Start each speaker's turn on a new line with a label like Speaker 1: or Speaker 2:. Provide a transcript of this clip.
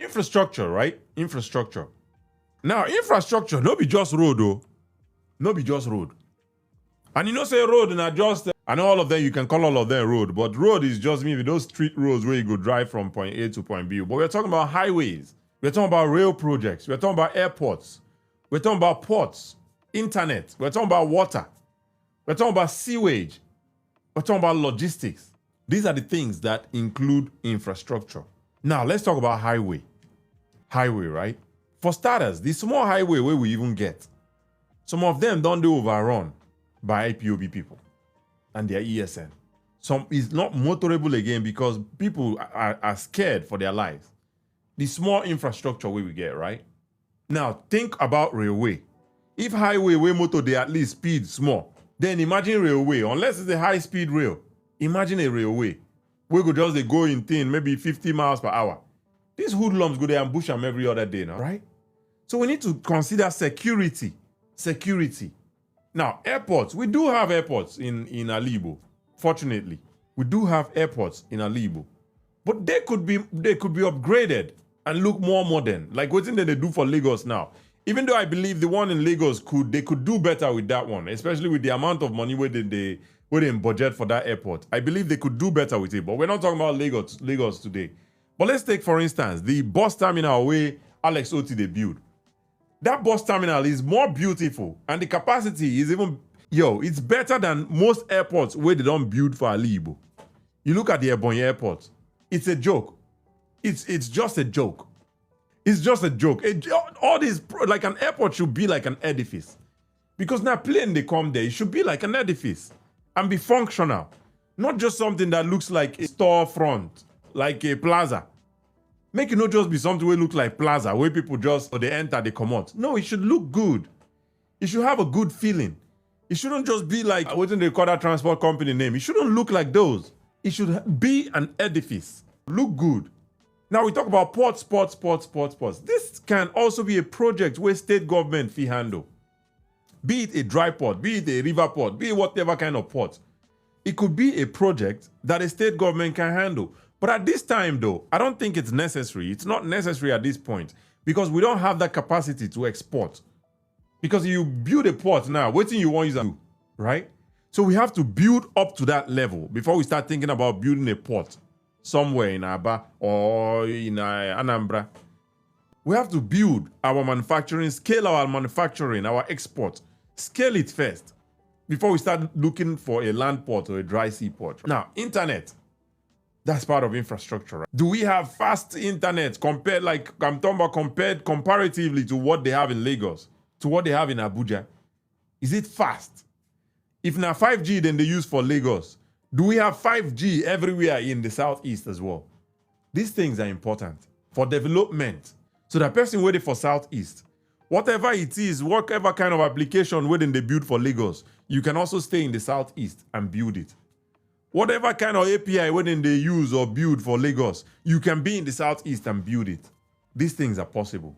Speaker 1: Infrastructure, right? Infrastructure. Now, infrastructure, no be just road, though. No be just road. And you know, say road, and just, I know all of them, you can call all of them road, but road is just maybe those street roads where you go drive from point A to point B. But we're talking about highways. We're talking about rail projects. We're talking about airports. We're talking about ports, internet. We're talking about water. We're talking about sewage. We're talking about logistics. These are the things that include infrastructure. Now, let's talk about highway. Highway, right? For starters, the small highway where we even get, some of them don't do overrun by IPOB people and their ESN. Some is not motorable again because people are scared for their lives. The small infrastructure where we get, right? Now, think about railway. If highway where motor, they at least speed small, then imagine railway, unless it's a high-speed rail. Imagine a railway. We could just go in thin, maybe 50 miles per hour. These hoodlums go there and bush them every other day now, right? So we need to consider security. Security. Now, airports. We do have airports in Ala Igbo. Fortunately, we do have airports in Ala Igbo. But they could be upgraded and look more modern. Like what they do for Lagos now. Even though I believe the one in Lagos they could do better with that one, especially with the amount of money where they budget for that airport. I believe they could do better with it. But we're not talking about Lagos today. But let's take, for instance, the bus terminal where Alex Oti they build. That bus terminal is more beautiful and the capacity is even, it's better than most airports where they don't build for Ala Igbo. You look at the Ebonyi airport, it's a joke. It's just a joke. It's just a joke. All these, like an airport should be like an edifice. Because now plane they come there, it should be like an edifice and be functional. Not just something that looks like a storefront, like a plaza. Make it not just be something where look like plaza, where people just, they enter, they come out. No, it should look good. It should have a good feeling. It shouldn't just be like, what do they call that transport company name? It shouldn't look like those. It should be an edifice. Look good. Now we talk about ports. This can also be a project where state government fee handle. Be it a dry port, be it a river port, be it whatever kind of port. It could be a project that a state government can handle. But at this time, though, I don't think it's necessary. It's not necessary at this point because we don't have that capacity to export. Because you build a port now, what thing you want you to do, right? So we have to build up to that level before we start thinking about building a port somewhere in Aba or in Anambra. We have to build our manufacturing, scale our manufacturing, our export, scale it first before we start looking for a land port or a dry sea port. Now, internet. That's part of infrastructure, right? Do we have fast internet compared, like I'm talking about compared comparatively to what they have in Lagos, to what they have in Abuja? Is it fast? If now 5G, then they use for Lagos. Do we have 5G everywhere in the Southeast as well? These things are important for development. So the person waiting for Southeast, whatever it is, whatever kind of application waiting they build for Lagos, you can also stay in the Southeast and build it. Whatever kind of API when they use or build for Lagos, you can be in the Southeast and build it. These things are possible.